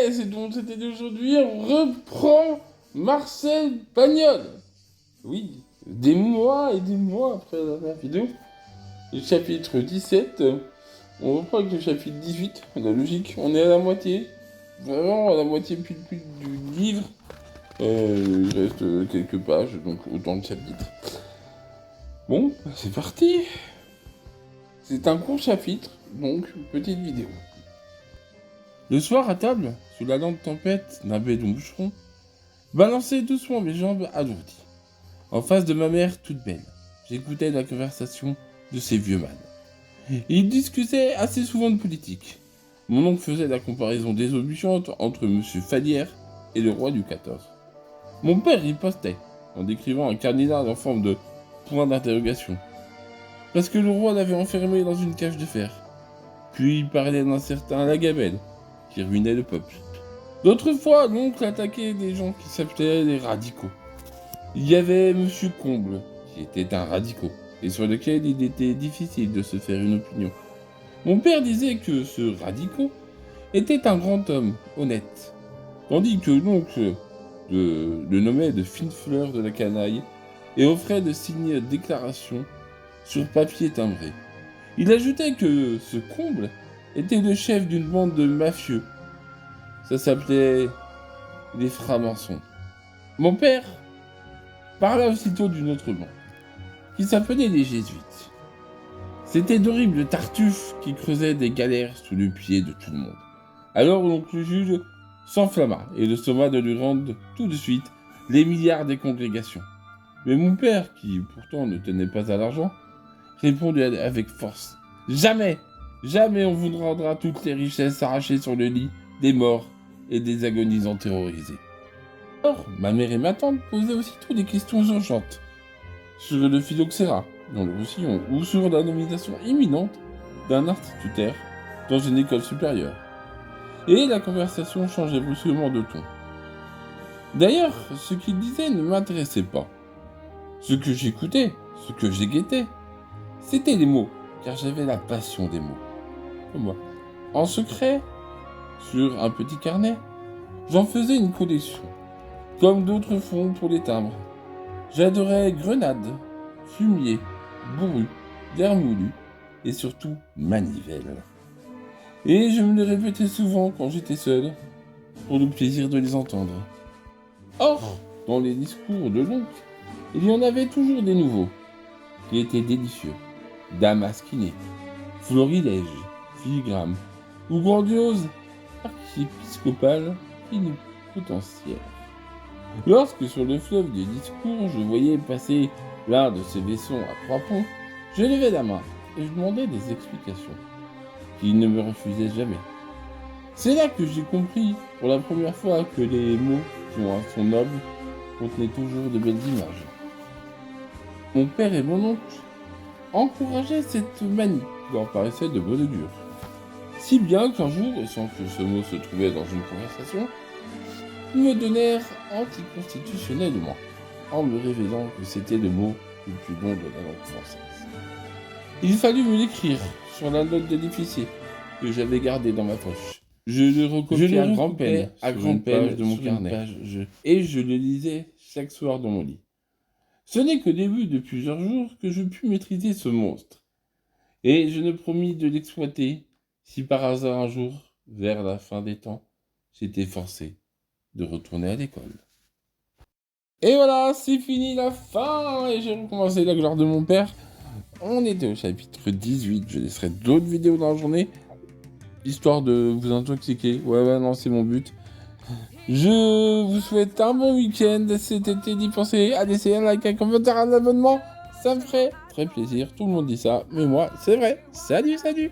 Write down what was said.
Ouais, c'est donc c'était d'aujourd'hui, on reprend Marcel Pagnol. Oui, des mois et des mois après la dernière vidéo. Le chapitre 17, on reprend avec le chapitre 18, la logique, on est à la moitié. Vraiment à la moitié plus du livre. Il reste quelques pages, donc autant de chapitres. Bon, bah, c'est parti. C'est un court chapitre, donc petite vidéo. Le soir à table, sous la lampe tempête d'un bédon bûcheron, balançais doucement mes jambes alourdies. En face de ma mère toute belle, j'écoutais la conversation de ces vieux mânes. Ils discutaient assez souvent de politique. Mon oncle faisait la comparaison désobligeante entre M. Falière et le roi du XIV. Mon père ripostait en décrivant un cardinal en forme de point d'interrogation. Parce que le roi l'avait enfermé dans une cage de fer. Puis il parlait d'un certain Lagabelle, qui ruinait le peuple. D'autres fois, l'oncle attaquait des gens qui s'appelaient les radicaux. Il y avait Monsieur Comble, qui était un radicaux, et sur lequel il était difficile de se faire une opinion. Mon père disait que ce radicaux était un grand homme, honnête, tandis que l'oncle le nommait de fine fleur de la canaille et offrait de signer déclaration sur papier timbré. Il ajoutait que ce Comble était le chef d'une bande de mafieux. Ça s'appelait les francs-maçons. Mon père parla aussitôt d'une autre bande, qui s'appelait les jésuites. C'étaient d'horribles tartuffes qui creusaient des galères sous le pied de tout le monde. Alors l'oncle juge s'enflamma et le somma de lui rendre tout de suite les milliards des congrégations. Mais mon père, qui pourtant ne tenait pas à l'argent, répondit avec force: « Jamais, jamais on vous rendra toutes les richesses arrachées sur le lit des morts et des agonisants terrorisés. » Alors, ma mère et ma tante posaient aussitôt des questions urgentes sur le phylloxéra dans le roussillon ou sur la nomination imminente d'un institutaire dans une école supérieure. Et la conversation changeait brusquement de ton. D'ailleurs, ce qu'ils disaient ne m'intéressait pas. Ce que j'écoutais, ce que j'éguettais, c'était les mots, car j'avais la passion des mots. Comme moi. En secret, sur un petit carnet, j'en faisais une collection, comme d'autres font pour les timbres. J'adorais grenade, fumier, bourru, vermoulu et surtout manivelle. Et je me les répétais souvent quand j'étais seul, pour le plaisir de les entendre. Or, dans les discours de l'oncle, il y en avait toujours des nouveaux, qui étaient délicieux, damasquinés, florilèges, filigrames, ou grandioses, archiépiscopales, plénipotentiaires. Lorsque sur le fleuve des discours, je voyais passer l'un de ces vaisseaux à 3 ponts, je levais la main et je demandais des explications, qu'il ne me refusait jamais. C'est là que j'ai compris pour la première fois que les mots qui ont un son noble contenaient toujours de belles images. Mon père et mon oncle encourageaient cette manie qui leur paraissait de bon augure. Si bien qu'un jour, et sans que ce mot se trouvait dans une conversation, ils me donnèrent anticonstitutionnellement, en me révélant que c'était le mot le plus bon de la langue française. Il fallut me l'écrire sur la note de l'épicier que j'avais gardée dans ma poche. Je le recopiais à grand-peine de mon carnet, et je le lisais chaque soir dans mon lit. Ce n'est qu'au début de plusieurs jours que je pus maîtriser ce monstre, et je ne promis de l'exploiter si par hasard un jour, vers la fin des temps, j'étais forcé de retourner à l'école. Et voilà, c'est fini la fin, et j'ai recommencé la gloire de mon père. On était au chapitre 18, je laisserai d'autres vidéos dans la journée, histoire de vous intoxiquer. Ouais, non, c'est mon but. Je vous souhaite un bon week-end. Cet été, d'y penser à laisser un like, un commentaire, un abonnement. Ça me ferait très plaisir. Tout le monde dit ça, mais moi, c'est vrai. Salut, salut!